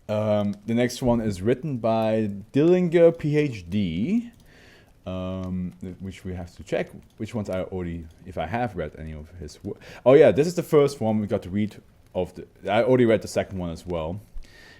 The next one is written by Dillinger, PhD, which we have to check which ones I already, if I have read any of his work. Oh yeah, this is the first one we got to read of the. I already read the second one as well,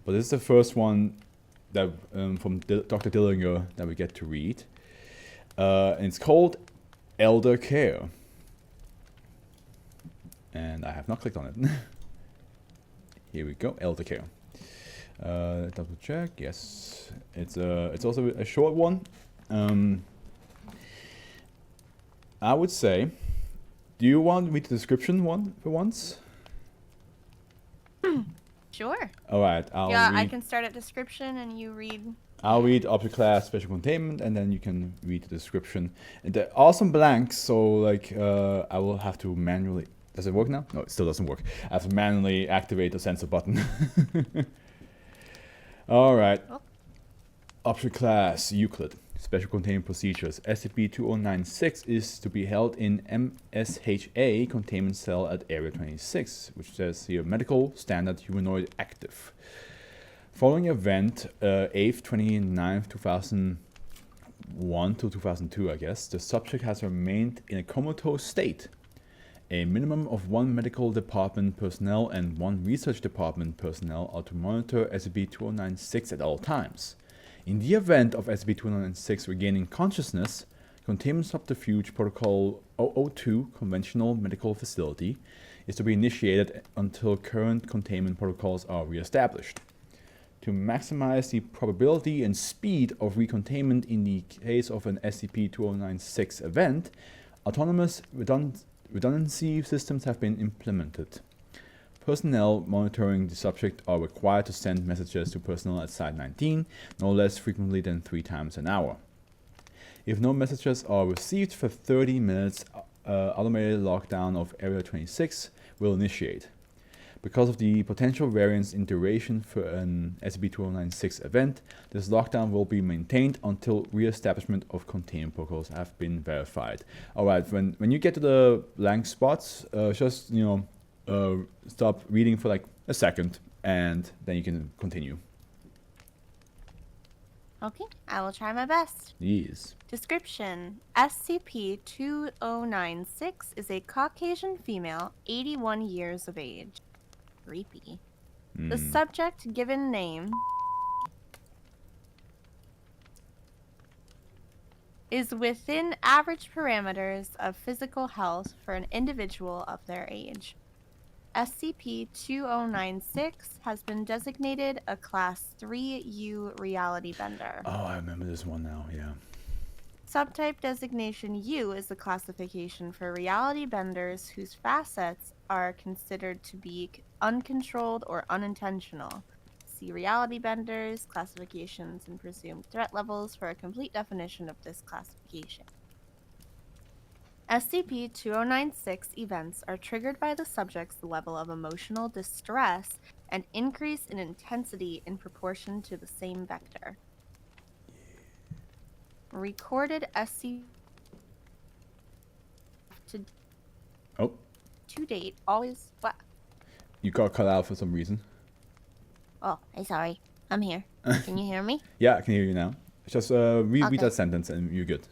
but this is the first one that from Dr. Dillinger that we get to read, and it's called Elder Care, and I have not clicked on it. Here we go, Elder Care. Double check. Yes, it's also a short one. I would say, do you want to read the description one for once? Sure. All right. I can start at description and you read. I'll read object class, special containment, and then you can read the description. And they're awesome blanks, so like I will have to manually. Does it work now? No, it still doesn't work. I have to manually activate the sensor button. All right. Oh. Object class Euclid. Special containment procedures. SCP-2096 is to be held in MSHA containment cell at Area 26, which says here medical standard humanoid active. Following event, 8th, 29th, 2001 to 2002, I guess, the subject has remained in a comatose state. A minimum of 1 medical department personnel and 1 research department personnel are to monitor SCP-2096 at all times. In the event of SCP-2096 regaining consciousness, Containment Subterfuge Protocol 002 Conventional Medical Facility is to be initiated until current containment protocols are re-established. To maximize the probability and speed of recontainment in the case of an SCP-2096 event, autonomous redundancy systems have been implemented. Personnel monitoring the subject are required to send messages to personnel at Site-19 no less frequently than 3 times an hour. If no messages are received for 30 minutes, automated lockdown of Area 26 will initiate. Because of the potential variance in duration for an SCP-2096 event, this lockdown will be maintained until re-establishment of containment protocols have been verified. Alright, when you get to the blank spots, just, stop reading for like a second, and then you can continue. Okay, I will try my best. Yes. Description: SCP-2096 is a Caucasian female, 81 years of age. Creepy. The subject given name is within average parameters of physical health for an individual of their age. SCP-2096 has been designated a Class 3U reality bender. Oh, I remember this one now, yeah. Subtype designation U is the classification for reality benders whose facets are considered to be uncontrolled or unintentional. See reality benders, classifications, and presumed threat levels for a complete definition of this classification. SCP-2096 events are triggered by the subject's level of emotional distress and increase in intensity in proportion to the same vector. Recorded SCP to date always what? You got cut out for some reason. Oh, I'm sorry. I'm here. Can you hear me? Yeah, I can hear you now. Just read that sentence and you're good.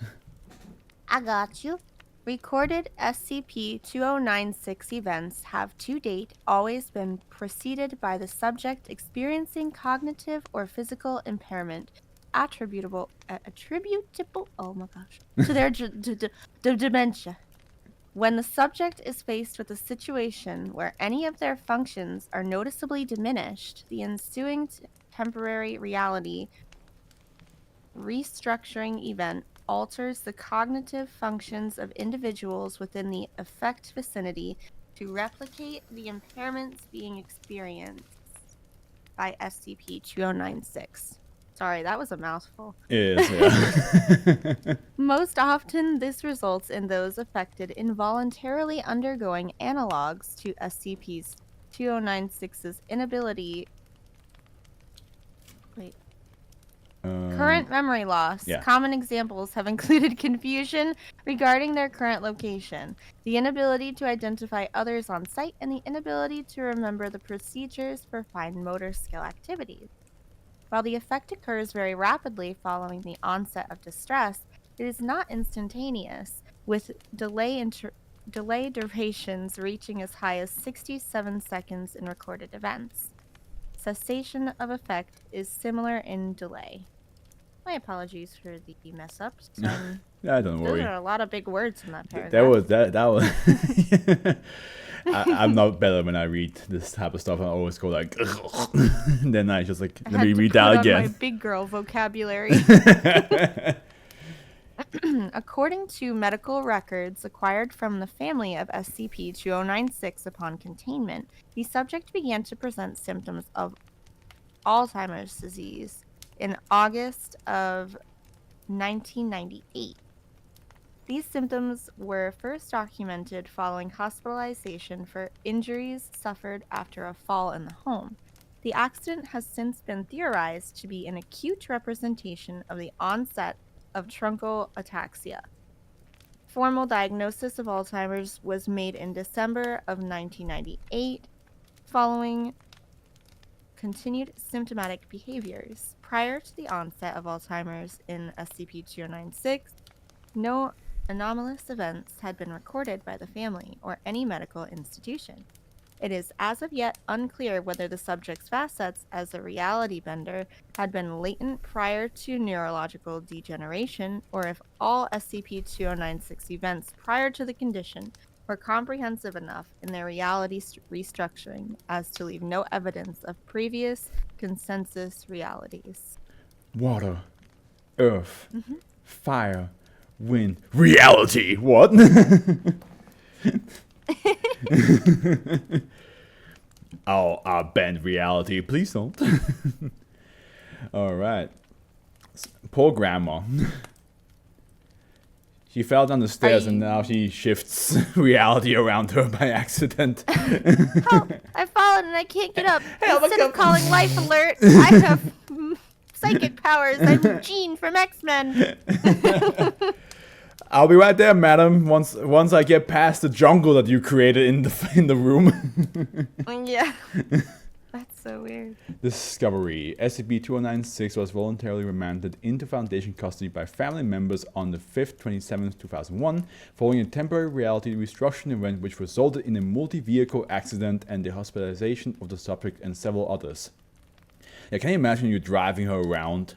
I got you. Recorded SCP-2096 events have to date always been preceded by the subject experiencing cognitive or physical impairment attributable oh my gosh, to their dementia. When the subject is faced with a situation where any of their functions are noticeably diminished, the ensuing temporary reality restructuring event alters the cognitive functions of individuals within the effect vicinity to replicate the impairments being experienced by SCP-2096. Sorry, that was a mouthful. It is, yeah. Most often, this results in those affected involuntarily undergoing analogs to SCP-2096's inability. Current memory loss. Yeah. Common examples have included confusion regarding their current location, the inability to identify others on site, and the inability to remember the procedures for fine motor skill activities. While the effect occurs very rapidly following the onset of distress, it is not instantaneous, with delay durations reaching as high as 67 seconds in recorded events. Cessation of effect is similar in delay. My apologies for the mess ups. Yeah, don't Those worry. are a lot of big words in that paragraph. That was. I'm not better when I read this type of stuff. I always go like, and then I just like, let me read that again. My big girl vocabulary. According to medical records acquired from the family of SCP-2096 upon containment, the subject began to present symptoms of Alzheimer's disease in August of 1998. These symptoms were first documented following hospitalization for injuries suffered after a fall in the home. The accident has since been theorized to be an acute representation of the onset of truncal ataxia. Formal diagnosis of Alzheimer's was made in December of 1998, following continued symptomatic behaviors. Prior to the onset of Alzheimer's in SCP-2096, no anomalous events had been recorded by the family or any medical institution. It is as of yet unclear whether the subject's facets as a reality bender had been latent prior to neurological degeneration, or if all SCP-2096 events prior to the condition were comprehensive enough in their reality restructuring as to leave no evidence of previous consensus realities. Water, earth, fire, wind, reality. What? I'll bend reality. Please don't. All right. Poor grandma. She fell down the stairs and now she shifts reality around her by accident. Help! I've fallen and I can't get up. Instead of calling Life Alert, I have psychic powers. I'm Jean from X-Men. I'll be right there, madam. Once I get past the jungle that you created in the room. Yeah. That's so weird. Discovery. SCP-2096 was voluntarily remanded into Foundation custody by family members on the 5th, 27th, 2001, following a temporary reality restructuring event which resulted in a multi-vehicle accident and the hospitalization of the subject and several others. Yeah, can you imagine you driving her around,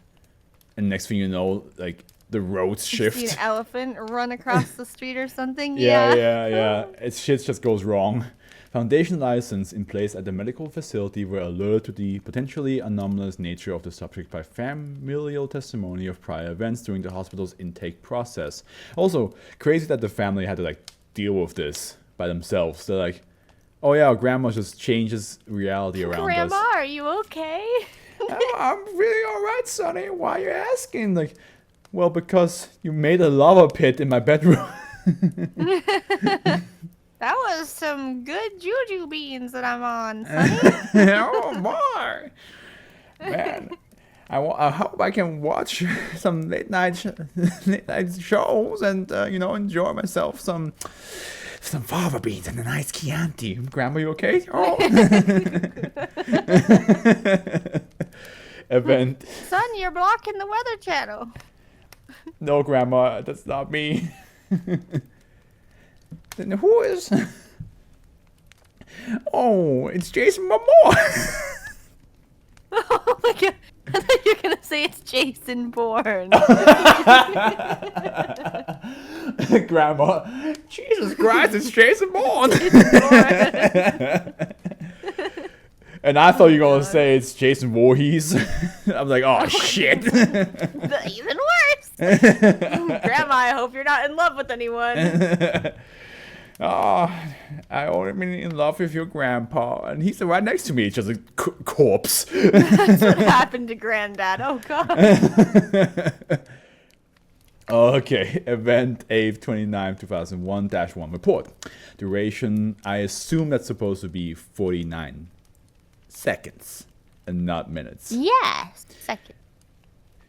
and next thing you know, like, the roads shift. You see an elephant run across the street or something? Yeah. Shit just goes wrong. Foundation license in place at the medical facility were alerted to the potentially anomalous nature of the subject by familial testimony of prior events during the hospital's intake process. Also, crazy that the family had to like deal with this by themselves. They're like, oh yeah, our grandma just changes reality around us. Grandma, are you okay? I'm really alright, Sonny. Why are you asking? Like, well, because you made a lava pit in my bedroom. That was some good juju beans that I'm on, Sonny. Oh boy, man! I hope I can watch some late night shows and enjoy myself some fava beans and a nice Chianti. Grandma, you okay? Oh. Event. Son, you're blocking the Weather Channel. No, Grandma, that's not me. Then who is? Oh, it's Jason Momoa. Oh my god. I thought you were going to say it's Jason Bourne. Grandma, Jesus Christ, it's Jason Bourne. And I thought you were going to say it's Jason Voorhees. I'm like, oh shit. Even worse. Grandma, I hope you're not in love with anyone. Oh, I only been in love with your grandpa, and he's right next to me. It's just a corpse. That's what happened to Granddad. Oh god. Okay, event 8/29, 2001-1 report. Duration, I assume that's supposed to be 49 seconds and not minutes. Yes, second.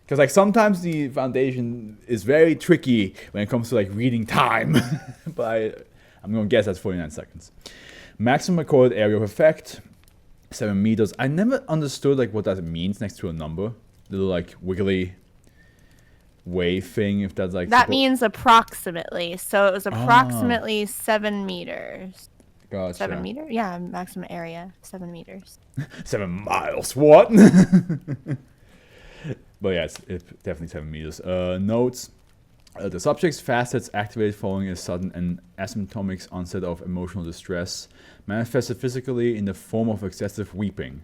Because like sometimes the Foundation is very tricky when it comes to like reading time. But I'm going to guess that's 49 seconds. Maximum recorded area of effect, 7 meters. I never understood like what that means next to a number. Little like wiggly wave thing. If that's like that means approximately. So it was approximately 7 meters. Gotcha. 7 meters? Yeah, maximum area 7 meters. 7 miles. What? But yeah, it's definitely 7 meters. Notes. The subject's facets activated following a sudden and asymptotic onset of emotional distress, manifested physically in the form of excessive weeping.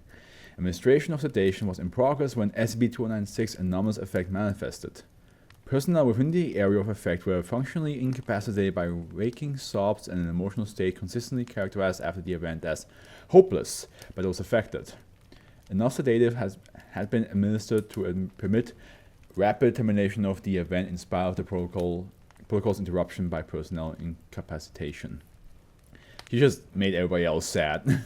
Administration of sedation was in progress when SCP-2096 anomalous effect manifested. Personnel within the area of effect were functionally incapacitated by waking sobs and an emotional state consistently characterized after the event as hopeless by those affected. Enough sedative had been administered to permit rapid termination of the event in spite of the protocol's interruption by personnel incapacitation. She just made everybody else sad.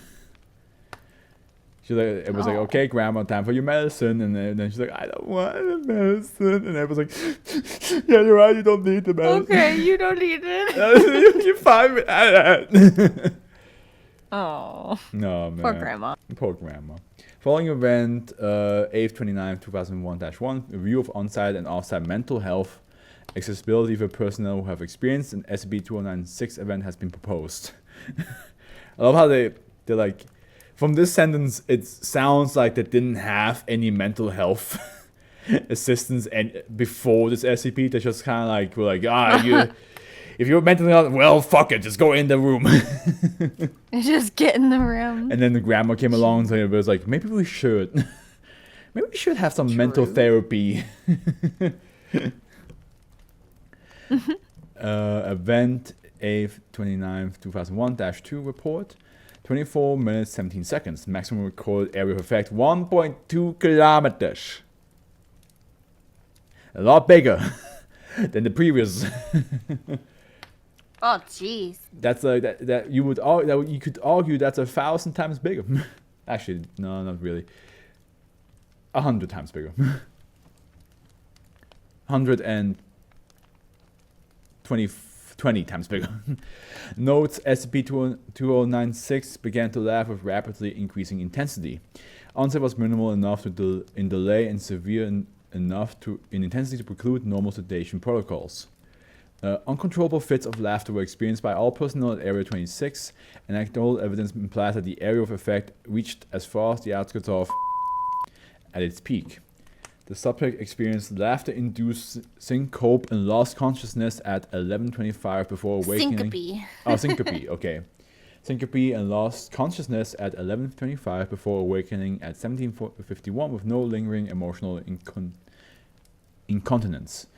It was like, okay, Grandma, time for your medicine. And then she's like, I don't want the medicine. And everyone's like, yeah, you're right, you don't need the medicine. Okay, you don't need it. You're fine with that. Oh. No, man. Poor Grandma. Poor Grandma. Following event, AF29 2001-1, review of on-site and off-site mental health accessibility for personnel who have experienced an SCP-2096 event has been proposed. I love how they're like, from this sentence, it sounds like they didn't have any mental health assistance and before this SCP. They just kind of like, were like, if you're mentally ill, well, fuck it, just go in the room. Just get in the room. And then the grandma came along and it was like, maybe we should have some mental therapy. Event AF29 2001-2 report. 24 minutes 17 seconds. Maximum recorded area of effect 1.2 kilometers. A lot bigger than the previous. Oh, jeez. That's like that you could argue that's 1,000 times bigger. Actually, no, not really. 100 times bigger. 120 times bigger. Notes: SCP-2096 began to laugh with rapidly increasing intensity. Onset was minimal enough in delay and severe enough in intensity to preclude normal sedation protocols. Uncontrollable fits of laughter were experienced by all personnel at Area 26, and anecdotal evidence implies that the area of effect reached as far as the outskirts of at its peak. The subject experienced laughter-induced syncope and lost consciousness at 11:25 before awakening. Syncope. Oh, syncope, okay. Syncope and lost consciousness at 11:25 before awakening at 17:51 with no lingering emotional incontinence.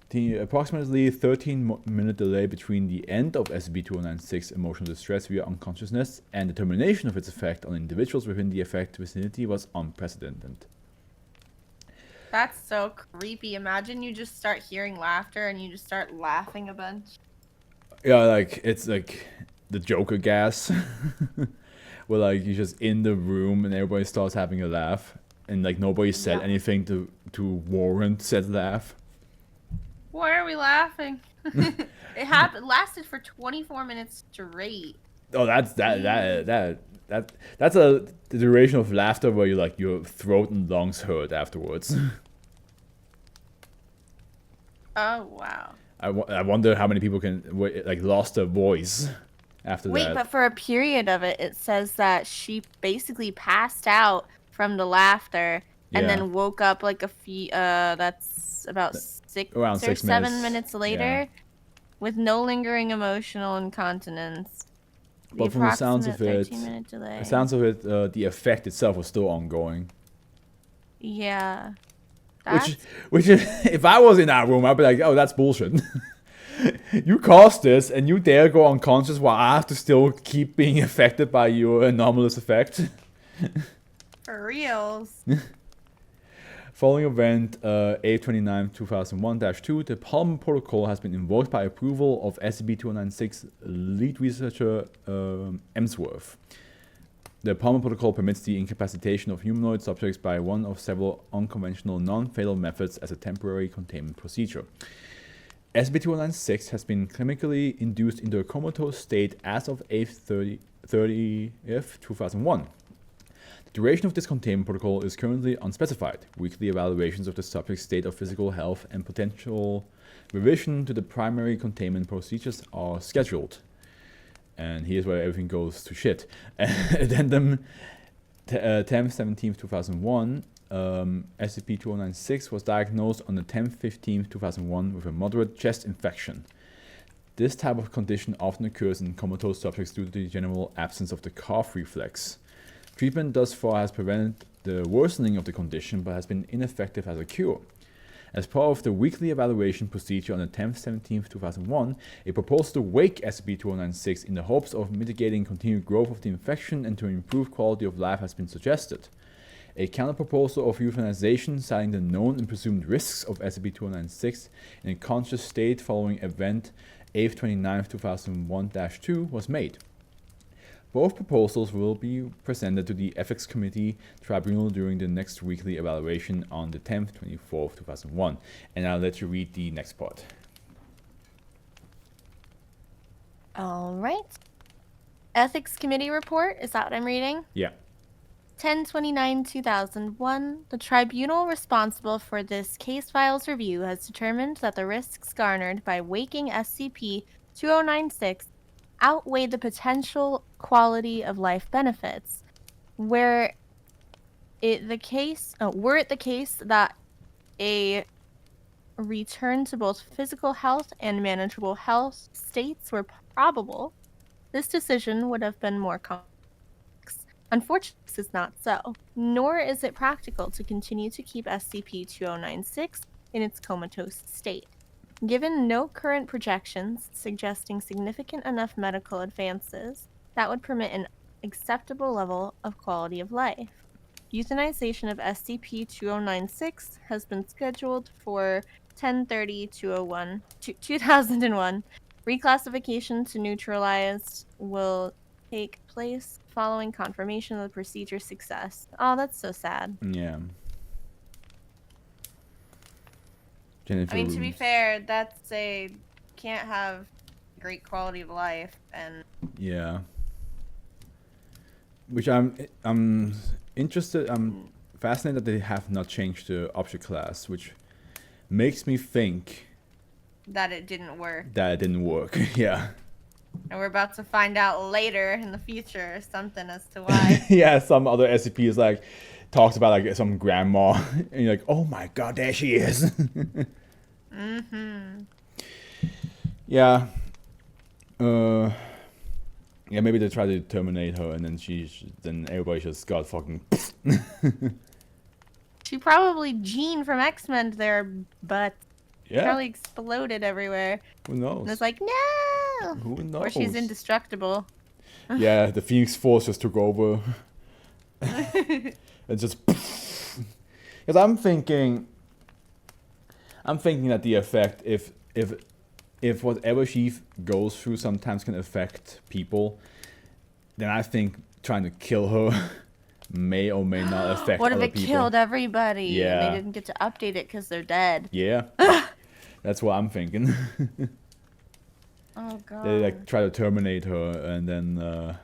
The approximately 13-minute delay between the end of SCP-2096 emotional distress via unconsciousness and the termination of its effect on individuals within the effect vicinity was unprecedented. That's so creepy. Imagine you just start hearing laughter and you just start laughing a bunch. Yeah, like, it's like the Joker gas. Where like you're just in the room and everybody starts having a laugh. And like nobody said anything to warrant said laugh. Why are we laughing? It lasted for 24 minutes straight. Oh, that's the duration of laughter where your throat and lungs hurt afterwards. Oh wow. I wonder how many people lost their voice after that. Wait, but for a period of it, it says that she basically passed out from the laughter and then woke up like a few. That's about around 6 or 7 minutes later, with no lingering emotional incontinence. But from the sounds of it, the effect itself was still ongoing. Yeah. Which if I was in that room, I'd be like, oh, that's bullshit. You caused this, and you dare go unconscious while I have to still keep being affected by your anomalous effect. For reals. Following event A29 2001-2, the Palmer Protocol has been invoked by approval of SCP-2096 lead researcher Emsworth. The Palmer Protocol permits the incapacitation of humanoid subjects by one of several unconventional non-fatal methods as a temporary containment procedure. SCP-2096 has been chemically induced into a comatose state as of 8/30/2001. The duration of this containment protocol is currently unspecified. Weekly evaluations of the subject's state of physical health and potential revision to the primary containment procedures are scheduled. And here's where everything goes to shit. Addendum 10/17/2001, SCP-2096 was diagnosed on the 10/15/2001 with a moderate chest infection. This type of condition often occurs in comatose subjects due to the general absence of the cough reflex. Treatment thus far has prevented the worsening of the condition but has been ineffective as a cure. As part of the weekly evaluation procedure on the 10/17/2001, a proposal to wake SCP-2096 in the hopes of mitigating continued growth of the infection and to improve quality of life has been suggested. A counter-proposal of euthanization citing the known and presumed risks of SCP-2096 in a conscious state following event 8th 29th 2001-2 was made. Both proposals will be presented to the Ethics Committee Tribunal during the next weekly evaluation on the 10th 24th 2001. And I'll let you read the next part. All right. Ethics Committee report, is that what I'm reading? Yeah. 10/29/2001, the tribunal responsible for this case file's review has determined that the risks garnered by waking SCP-2096 outweigh the potential quality of life benefits. Were it the case that a return to both physical health and manageable health states were probable, this decision would have been more complex. Unfortunately, this is not so, nor is it practical to continue to keep SCP-2096 in its comatose state. Given no current projections suggesting significant enough medical advances that would permit an acceptable level of quality of life, euthanization of SCP-2096 has been scheduled for 10/30/2001. Reclassification to neutralized will take place following confirmation of the procedure's success. Oh, that's so sad. Yeah. I mean, to be fair, that's can't have great quality of life, and yeah. Which I'm interested. I'm fascinated that they have not changed the object class, which makes me think that it didn't work. Yeah. And we're about to find out later in the future something as to why. Yeah, some other SCP is like talks about like some grandma, and you're like, oh my god, there she is. Yeah. Yeah, maybe they try to terminate her, and then then everybody just got fucking. She probably Jean from X-Men their butt. Yeah. Probably exploded everywhere. Who knows? And it's like, no. Who knows? Or she's indestructible. Yeah, the Phoenix Force just took over. And just. Because I'm thinking that the effect, if whatever she goes through sometimes can affect people, then I think trying to kill her may or may not affect what other if it people. killed everybody? Yeah. And they didn't get to update it because they're dead. Yeah. That's what I'm thinking. Oh god. They like try to terminate her, and then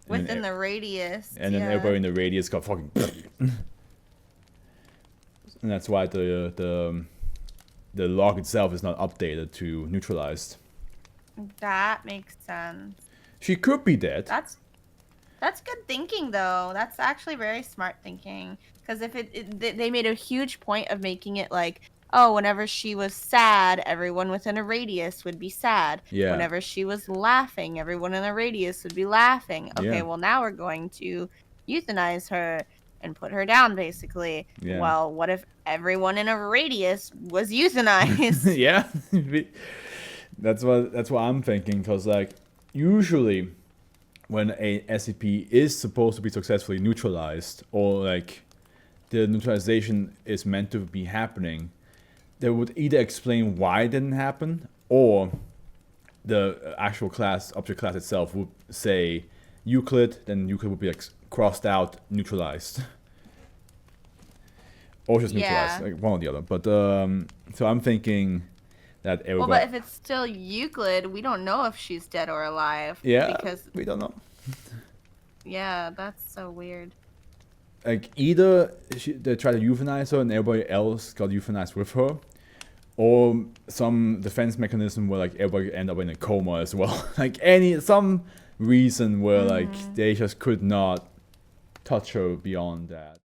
within the radius. and then everybody in the radius got fucking. And that's why the log itself is not updated to neutralized. That makes sense. She could be dead. That's good thinking, though. That's actually very smart thinking. Because if they made a huge point of making it like, oh, whenever she was sad, everyone within a radius would be sad. Yeah. Whenever she was laughing, everyone in a radius would be laughing. Okay, Yeah. well, now we're going to euthanize her and put her down, basically. Yeah. Well, what if everyone in a radius was euthanized? Yeah. That's what I'm thinking, because like usually when a SCP is supposed to be successfully neutralized, or like the neutralization is meant to be happening, they would either explain why it didn't happen, or the actual object class itself would say Euclid, then Euclid would be like crossed out, neutralized. Or just neutralized, like one or the other. But so I'm thinking that everybody. Well, but if it's still Euclid, we don't know if she's dead or alive. Yeah, because we don't know. yeah, that's so weird. like either they tried to euthanize her and everybody else got euthanized with her, or some defense mechanism where like everybody ended up in a coma as well. Like some reason where like they just could not touch her beyond that.